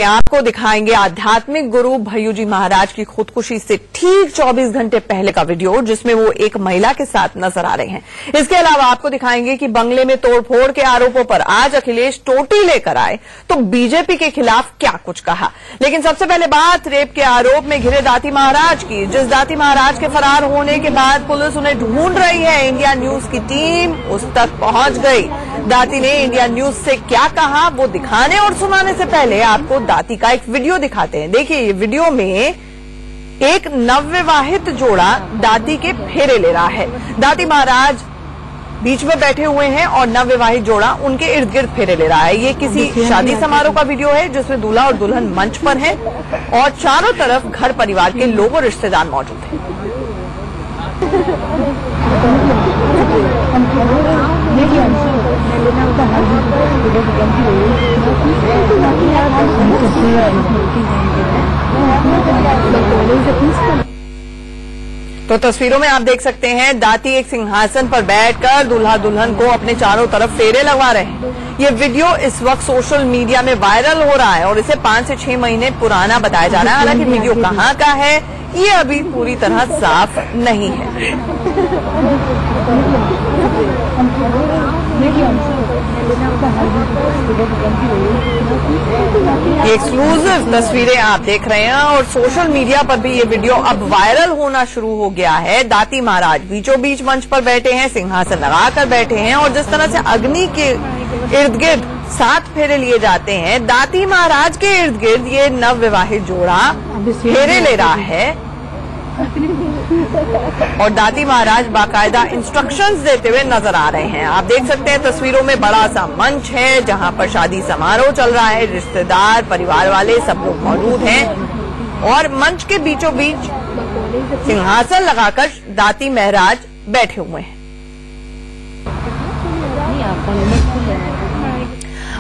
आपको दिखाएंगे आध्यात्मिक गुरु भय्यू जी महाराज की खुदकुशी से ठीक 24 घंटे पहले का वीडियो, जिसमें वो एक महिला के साथ नजर आ रहे हैं। इसके अलावा आपको दिखाएंगे कि बंगले में तोड़फोड़ के आरोपों पर आज अखिलेश टोटी लेकर आए तो बीजेपी के खिलाफ क्या कुछ कहा। लेकिन सबसे पहले बात रेप के आरोप में घिरे दाती महाराज की, जिस दाती महाराज के फरार होने के बाद पुलिस उन्हें ढूंढ रही है। इंडिया न्यूज की टीम उस तक पहुंच गई। दाती ने इंडिया न्यूज से क्या कहा, वो दिखाने और सुनाने से पहले आपको दाती का एक वीडियो दिखाते हैं। देखिए, ये वीडियो में एक नवविवाहित जोड़ा दाती के फेरे ले रहा है। दाती महाराज बीच में बैठे हुए हैं और नवविवाहित जोड़ा उनके इर्द गिर्द फेरे ले रहा है। ये किसी शादी समारोह का वीडियो है जिसमें दूल्हा और दुल्हन मंच पर हैं और चारों तरफ घर परिवार के लोग और रिश्तेदार मौजूद हैं। तो तस्वीरों में आप देख सकते हैं दाती एक सिंहासन पर बैठकर दूल्हा दुल्हन को अपने चारों तरफ फेरे लगवा रहे हैं। ये वीडियो इस वक्त सोशल मीडिया में वायरल हो रहा है और इसे 5 से 6 महीने पुराना बताया जा रहा है। हालांकि वीडियो कहां का है ये अभी पूरी तरह साफ नहीं है। ये एक्सक्लूसिव तस्वीरें आप देख रहे हैं और सोशल मीडिया पर भी ये वीडियो अब वायरल होना शुरू हो गया है। दाती महाराज बीचों बीच मंच पर बैठे हैं, सिंहासन लगाकर बैठे हैं और जिस तरह से अग्नि के इर्द गिर्द 7 फेरे लिए जाते हैं, दाती महाराज के इर्द गिर्द ये नवविवाहित जोड़ा फेरे ले रहा है और दाती महाराज बाकायदा इंस्ट्रक्शंस देते हुए नजर आ रहे हैं। आप देख सकते हैं तस्वीरों में बड़ा सा मंच है जहां पर शादी समारोह चल रहा है। रिश्तेदार, परिवार वाले सब लोग मौजूद हैं और मंच के बीचों बीच सिंहासन लगाकर दाती महाराज बैठे हुए हैं।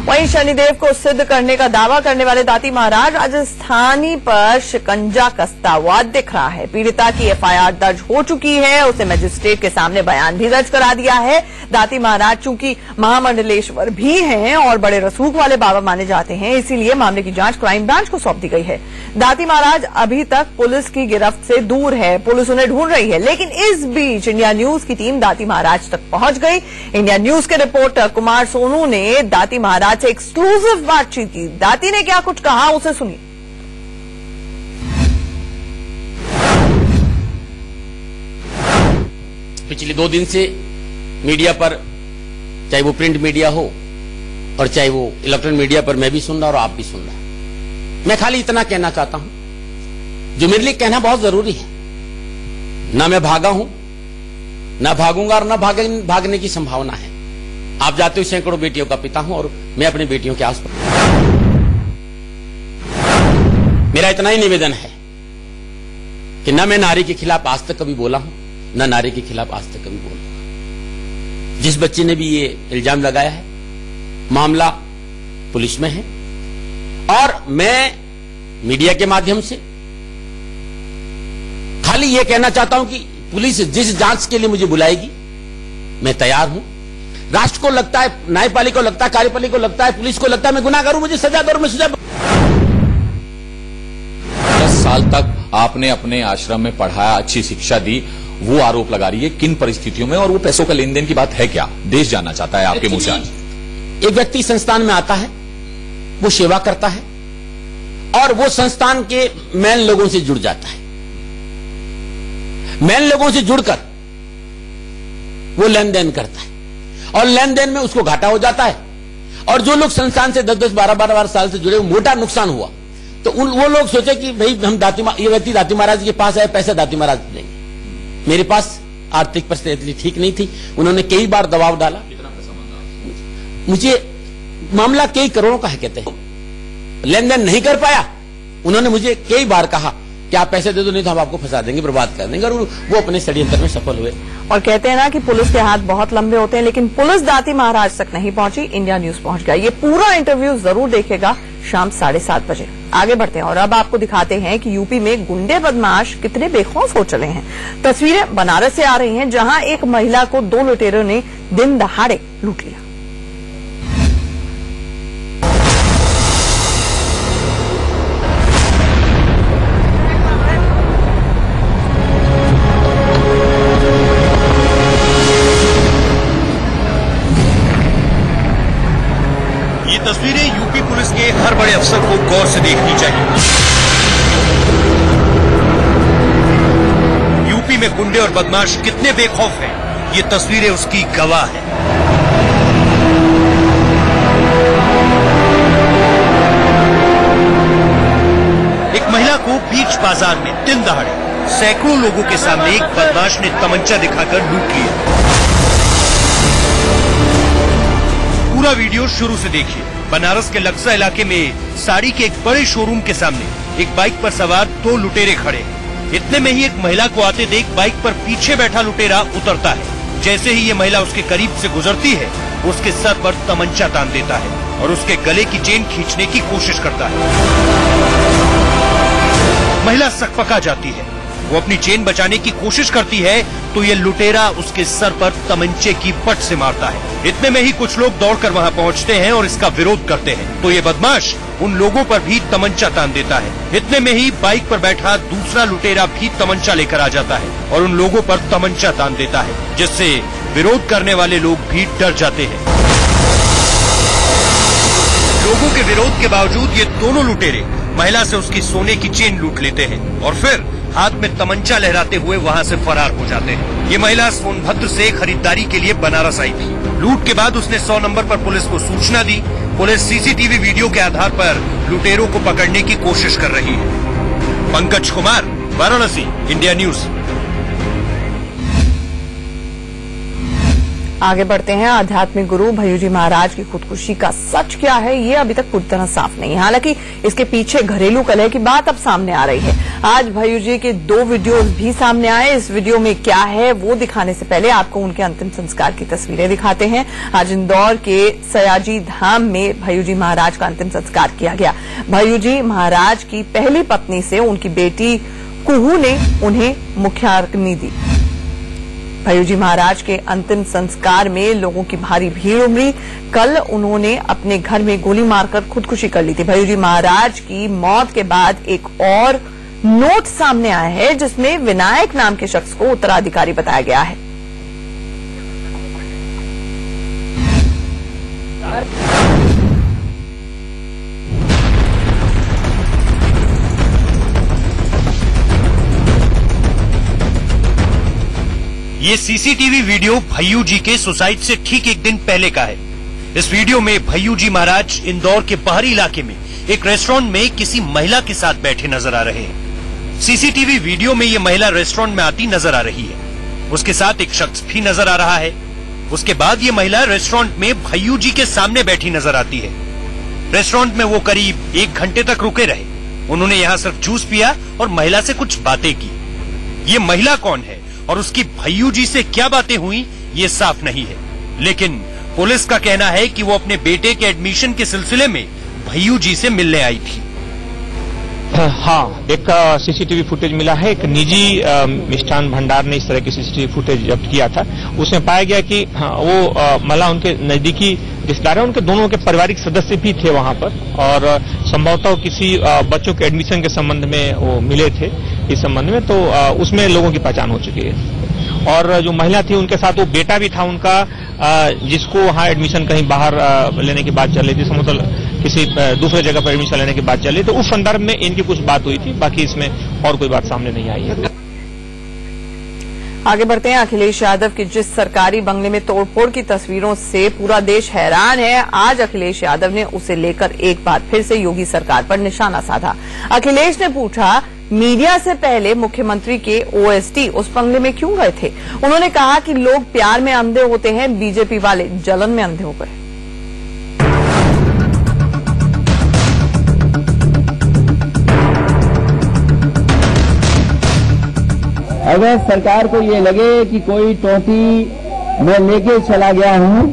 वहीं शनिदेव को सिद्ध करने का दावा करने वाले दाती महाराज राजस्थानी पर शिकंजा कसता हुआ दिख रहा है। पीड़िता की एफआईआर दर्ज हो चुकी है, उसे मजिस्ट्रेट के सामने बयान भी दर्ज करा दिया है। दाती महाराज चूंकि महामंडलेश्वर भी हैं और बड़े रसूख वाले बाबा माने जाते हैं, इसीलिए मामले की जांच क्राइम ब्रांच को सौंप दी गई है। दाती महाराज अभी तक पुलिस की गिरफ्त से दूर है, पुलिस उन्हें ढूंढ रही है। लेकिन इस बीच इंडिया न्यूज की टीम दाती महाराज तक पहुंच गई। इंडिया न्यूज के रिपोर्टर कुमार सोनू ने दाती महाराज से एक्सक्लूसिव बातचीत की। दाती ने क्या कुछ कहा, उसे सुनिए। पिछले 2 दिन से मीडिया पर, चाहे वो प्रिंट मीडिया हो और चाहे वो इलेक्ट्रॉनिक मीडिया पर, मैं भी सुन रहा और आप भी सुन रहे हैं। मैं खाली इतना कहना चाहता हूं जो मेरे लिए कहना बहुत जरूरी है। ना मैं भागा हूं, ना भागूंगा और ना भागने की संभावना है। आप जानते हो सैकड़ों बेटियों का पिता हूं और मैं अपनी बेटियों के आसपास। मेरा इतना ही निवेदन है कि ना मैं नारी के खिलाफ आज तक कभी बोला हूं, ना नारी के खिलाफ आज तक कभी बोलूंगा। जिस बच्चे ने भी ये इल्जाम लगाया है, मामला पुलिस में है और मैं मीडिया के माध्यम से खाली ये कहना चाहता हूं कि पुलिस जिस जांच के लिए मुझे बुलाएगी मैं तैयार हूं। राष्ट्र को लगता है, न्यायपालिका को लगता है, कार्यपालिका को लगता है, पुलिस को लगता है मैं गुनाहगार हूं, मुझे सजा दो और मैं सजा। 10 साल तक आपने अपने आश्रम में पढ़ाया, अच्छी शिक्षा दी, वो आरोप लगा रही है किन परिस्थितियों में, और वो पैसों का लेन देन की बात है क्या? देश जानना चाहता है आपके मुंह से आज। एक व्यक्ति संस्थान में आता है, वो सेवा करता है और वो संस्थान के मैन लोगों से जुड़ जाता है। मैन लोगों से जुड़कर वो लेन देन करता है और लेन देन में उसको घाटा हो जाता है और जो लोग संस्थान से 10-10, 12-12 साल से जुड़े, मोटा नुकसान हुआ। तो वो लोग सोचे कि भाई हम ये व्यक्ति दाती महाराज के पास आए, पैसा दाती महाराज देंगे। मेरे पास आर्थिक परिस्थिति ठीक नहीं थी, उन्होंने कई बार दबाव डाला। मुझे मामला कई करोड़ों का है, कहते हैं लेन देन नहीं कर पाया। उन्होंने मुझे कई बार कहा कि आप पैसे दे दो, नहीं तो हम आपको फंसा देंगे, बर्बाद कर देंगे, और वो अपने षड्यंत्र में सफल हुए। और कहते हैं ना कि पुलिस के हाथ बहुत लंबे होते हैं, लेकिन पुलिस दाती महाराज तक नहीं पहुंची, इंडिया न्यूज पहुंच गया। ये पूरा इंटरव्यू जरूर देखेगा शाम 7:30 बजे। आगे बढ़ते हैं और अब आपको दिखाते हैं कि यूपी में गुंडे बदमाश कितने बेखौफ हो चले हैं। तस्वीरें बनारस से आ रही हैं, जहां एक महिला को 2 लुटेरों ने दिन दहाड़े लूट लिया। दर्शक को गौर से देखनी चाहिए। यूपी में गुंडे और बदमाश कितने बेखौफ हैं, ये तस्वीरें उसकी गवाह हैं। एक महिला को बीच बाजार में दिन दहाड़े सैकड़ों लोगों के सामने एक बदमाश ने तमंचा दिखाकर लूट लिया। पूरा वीडियो शुरू से देखिए। बनारस के लक्सा इलाके में साड़ी के एक बड़े शोरूम के सामने एक बाइक पर सवार 2 लुटेरे खड़े। इतने में ही एक महिला को आते देख बाइक पर पीछे बैठा लुटेरा उतरता है। जैसे ही ये महिला उसके करीब से गुजरती है, उसके सर पर तमंचा तान देता है और उसके गले की चेन खींचने की कोशिश करता है। महिला सकपका जाती है। वो अपनी चेन बचाने की कोशिश करती है तो ये लुटेरा उसके सर पर तमंचे की पट से मारता है। इतने में ही कुछ लोग दौड़कर वहां पहुंचते हैं और इसका विरोध करते हैं तो ये बदमाश उन लोगों पर भी तमंचा तान देता है। इतने में ही बाइक पर बैठा दूसरा लुटेरा भी तमंचा लेकर आ जाता है और उन लोगों पर तमंचा तान देता है, जिससे विरोध करने वाले लोग भी डर जाते हैं। लोगों के विरोध के बावजूद ये दोनों लुटेरे महिला से उसकी सोने की चेन लूट लेते हैं और फिर हाथ में तमंचा लहराते हुए वहां से फरार हो जाते हैं। ये महिला सोनभद्र से खरीदारी के लिए बनारस आई थी। लूट के बाद उसने 100 नंबर पर पुलिस को सूचना दी। पुलिस सीसीटीवी वीडियो के आधार पर लुटेरों को पकड़ने की कोशिश कर रही है। Pankaj Kumar, Varanasi, India news. आगे बढ़ते हैं। आध्यात्मिक गुरु भय्यूजी महाराज की खुदकुशी का सच क्या है, ये अभी तक पूरी तरह साफ नहीं है। हालांकि इसके पीछे घरेलू कलह की बात अब सामने आ रही है। आज भय्यूजी के 2 वीडियोज भी सामने आए। इस वीडियो में क्या है वो दिखाने से पहले आपको उनके अंतिम संस्कार की तस्वीरें दिखाते हैं। आज इंदौर के सयाजी धाम में भय्यूजी महाराज का अंतिम संस्कार किया गया। भय्यूजी महाराज की पहली पत्नी से उनकी बेटी कुहू ने उन्हें मुखाग्नि दी। भय्यूजी महाराज के अंतिम संस्कार में लोगों की भारी भीड़ उमड़ी। कल उन्होंने अपने घर में गोली मारकर खुदकुशी कर ली थी। भय्यूजी महाराज की मौत के बाद एक और नोट सामने आया है जिसमें विनायक नाम के शख्स को उत्तराधिकारी बताया गया है। ये सीसीटीवी वीडियो भय्यूजी के सुसाइड से ठीक एक दिन पहले का है। इस वीडियो में भय्यूजी महाराज इंदौर के बाहरी इलाके में एक रेस्टोरेंट में किसी महिला के साथ बैठे नजर आ रहे हैं। सीसीटीवी वीडियो में ये महिला रेस्टोरेंट में आती नजर आ रही है। उसके साथ एक शख्स भी नजर आ रहा है। उसके बाद ये महिला रेस्टोरेंट में भय्यूजी के सामने बैठी नजर आती है। रेस्टोरेंट में वो करीब 1 घंटे तक रुके रहे। उन्होंने यहाँ सिर्फ जूस पिया और महिला से कुछ बातें की। ये महिला कौन है और उसकी भय्यूजी से क्या बातें हुई ये साफ नहीं है, लेकिन पुलिस का कहना है कि वो अपने बेटे के एडमिशन के सिलसिले में भय्यूजी से मिलने आई थी। हाँ, एक सीसीटीवी फुटेज मिला है। एक निजी मिष्ठान भंडार ने इस तरह की सीसीटीवी फुटेज जब्त किया था। उसमें पाया गया कि वो महिला उनके नजदीकी रिश्तेदार है, उनके दोनों के पारिवारिक सदस्य भी थे वहां पर और संभवतः किसी बच्चों के एडमिशन के संबंध में वो मिले थे। इस संबंध में तो उसमें लोगों की पहचान हो चुकी है। और जो महिला थी उनके साथ वो बेटा भी था उनका, जिसको वहां एडमिशन कहीं बाहर लेने की बात चल रही थी, मतलब किसी दूसरे जगह पर एडमिशन लेने की बात चल रही। तो उस संदर्भ में इनकी कुछ बात हुई थी। बाकी इसमें और कोई बात सामने नहीं आई है। आगे बढ़ते हैं। अखिलेश यादव की जिस सरकारी बंगले में तोड़फोड़ की तस्वीरों से पूरा देश हैरान है, आज अखिलेश यादव ने उसे लेकर एक बार फिर से योगी सरकार पर निशाना साधा। अखिलेश ने पूछा, मीडिया से पहले मुख्यमंत्री के ओएसडी उस बंगले में क्यों गए थे? उन्होंने कहा कि लोग प्यार में अंधे होते हैं, बीजेपी वाले जलन में अंधे हो गए। अगर सरकार को ये लगे कि कोई टोटी मैं लेके चला गया हूं,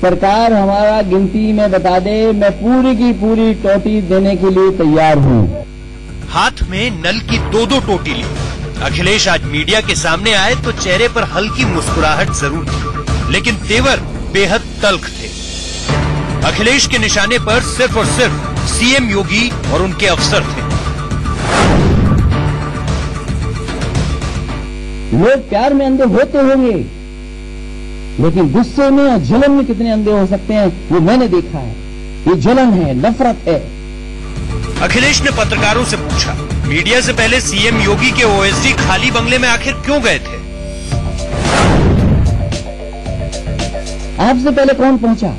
सरकार हमारा गिनती में बता दे, मैं पूरी की पूरी टोटी देने के लिए तैयार हूं। हाथ में नल की 2-2 टोटी ली अखिलेश आज मीडिया के सामने आए तो चेहरे पर हल्की मुस्कुराहट जरूर थी, लेकिन तेवर बेहद तल्ख थे। अखिलेश के निशाने पर सिर्फ और सिर्फ सीएम योगी और उनके अफसर थे। लोग प्यार में अंधे होते होंगे, लेकिन गुस्से में और जलन में कितने अंधे हो सकते हैं वो मैंने देखा है। ये जलन है, नफरत है। अखिलेश ने पत्रकारों से पूछा, मीडिया से पहले सीएम योगी के ओएसडी खाली बंगले में आखिर क्यों गए थे? आपसे पहले कौन पहुंचा?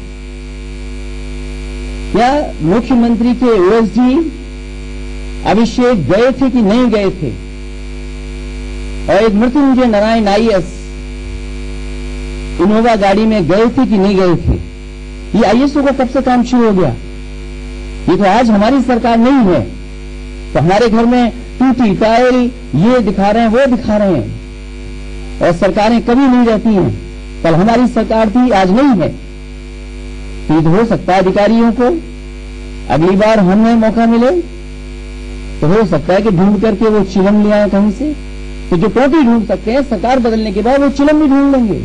क्या मुख्यमंत्री के ओएसडी अभिषेक गए थे कि नहीं गए थे? और एक मृत्युंजय नारायण आईएएस इनोवा गाड़ी में गए थे कि नहीं गए थे? ये आईएएसओ का कब से काम शुरू हो गया? ये तो आज हमारी सरकार नहीं है, तो हमारे घर में टूटी टायर ये दिखा रहे हैं, वो दिखा रहे हैं। और सरकारें कभी नहीं रहती हैं, कल हमारी सरकार थी, आज नहीं है। तो ये हो सकता है अधिकारियों को अगली बार हमें मौका मिले तो हो सकता है कि ढूंढ करके वो चिलम ले आए कहीं से। तो जो टोटी ढूंढ सकते हैं, सरकार बदलने के बाद वो चिलम भी ढूंढ लेंगे।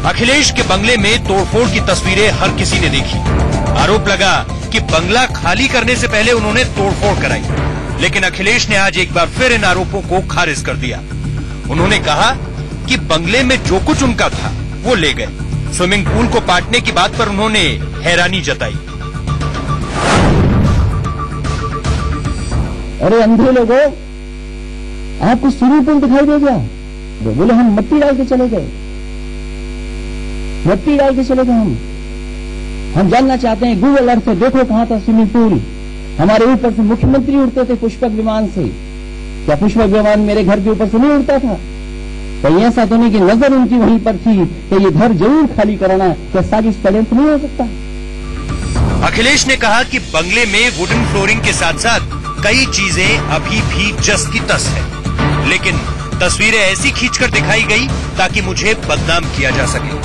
अखिलेश के बंगले में तोड़फोड़ की तस्वीरें हर किसी ने देखी। आरोप लगा कि बंगला खाली करने से पहले उन्होंने तोड़फोड़ कराई, लेकिन अखिलेश ने आज एक बार फिर इन आरोपों को खारिज कर दिया। उन्होंने कहा कि बंगले में जो कुछ उनका था वो ले गए। स्विमिंग पूल को पाटने की बात पर उन्होंने हैरानी जताई। अरे अंधे लोगों, आपको स्विमिंग पूल दिखाई दे गया? वो बोले हम मट्टी डाल के चले गए, मट्टी डाल के चले गए। हम जानना चाहते हैं गूगल अर्थ से देखो कहां था स्विमिंग पूल। हमारे ऊपर से मुख्यमंत्री उड़ते थे पुष्पक विमान से, क्या पुष्पक विमान मेरे घर के ऊपर से नहीं उड़ता था? कहीं ऐसा तो नहीं कि नजर उनकी वहीं पर थी कि ये घर जरूर खाली कराना, क्या साजिश षड्यंत्र नहीं हो सकता? अखिलेश ने कहा कि बंगले में वुडन फ्लोरिंग के साथ साथ कई चीजें अभी भी जस की तस है, लेकिन तस्वीरें ऐसी खींचकर दिखाई गई ताकि मुझे बदनाम किया जा सके।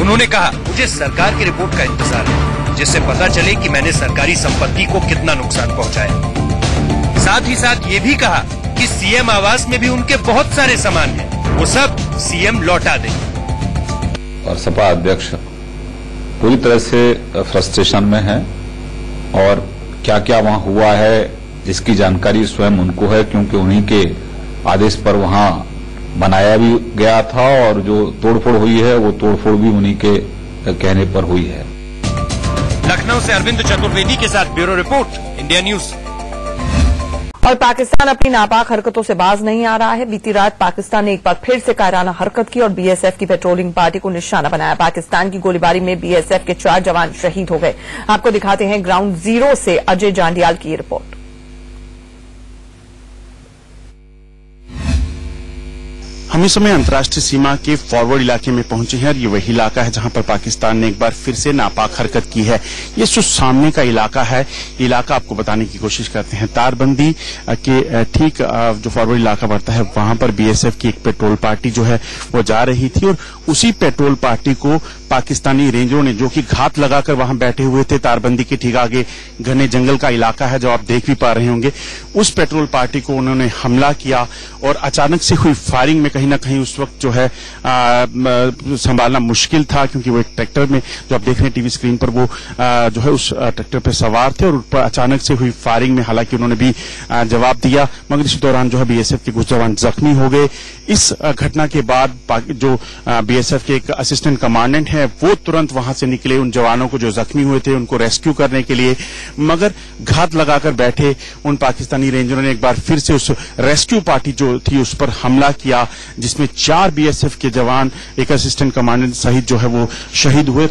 उन्होंने कहा, मुझे सरकार की रिपोर्ट का इंतजार है, जिससे पता चले कि मैंने सरकारी संपत्ति को कितना नुकसान पहुंचाया। साथ ही साथ ये भी कहा कि सीएम आवास में भी उनके बहुत सारे सामान हैं, वो सब सीएम लौटा दें। और सपा अध्यक्ष पूरी तरह से फ्रस्ट्रेशन में है और क्या क्या वहां हुआ है इसकी जानकारी स्वयं उनको है, क्योंकि उन्हीं के आदेश पर वहां बनाया भी गया था और जो तोड़फोड़ हुई है वो तोड़फोड़ भी उन्हीं के कहने पर हुई है। लखनऊ से अरविंद चतुर्वेदी के साथ ब्यूरो रिपोर्ट, इंडिया न्यूज। और पाकिस्तान अपनी नापाक हरकतों से बाज नहीं आ रहा है। बीती रात पाकिस्तान ने एक बार फिर से कायराना हरकत की और बीएसएफ की पेट्रोलिंग पार्टी को निशाना बनाया। पाकिस्तान की गोलीबारी में बीएसएफ के 4 जवान शहीद हो गए। आपको दिखाते हैं ग्राउंड जीरो से अजय जांडियाल की रिपोर्ट। हम इस समय अंतर्राष्ट्रीय सीमा के फॉरवर्ड इलाके में पहुंचे हैं और ये वही इलाका है जहां पर पाकिस्तान ने एक बार फिर से नापाक हरकत की है। ये जो सामने का इलाका है, ये इलाका आपको बताने की कोशिश करते हैं। तारबंदी के ठीक जो फॉरवर्ड इलाका पड़ता है वहां पर बीएसएफ की एक पेट्रोल पार्टी जो है वो जा रही थी और उसी पेट्रोल पार्टी को पाकिस्तानी रेंजरों ने, जो कि घात लगाकर वहां बैठे हुए थे, तारबंदी के ठीक आगे घने जंगल का इलाका है जो आप देख भी पा रहे होंगे, उस पेट्रोल पार्टी को उन्होंने हमला किया और अचानक से हुई फायरिंग में कहीं ना कहीं उस वक्त जो है संभालना मुश्किल था, क्योंकि वो एक ट्रैक्टर में जो आप देख रहे हैं टीवी स्क्रीन पर वो जो है उस ट्रैक्टर पर सवार थे और ऊपर अचानक से हुई फायरिंग में हालांकि उन्होंने भी जवाब दिया, मगर इस दौरान जो है बीएसएफ के कुछ जवान जख्मी हो गए। इस घटना के बाद जो बीएसएफ के एक असिस्टेंट कमांडेंट है वो तुरंत वहां से निकले उन जवानों को जो जख्मी हुए थे उनको रेस्क्यू करने के लिए, मगर घात लगाकर बैठे उन पाकिस्तानी रेंजरों ने एक बार फिर से उस रेस्क्यू पार्टी जो थी उस पर हमला किया, जिसमें 4 बीएसएफ के जवान, एक असिस्टेंट कमांडेंट सहित जो है वो शहीद हुए।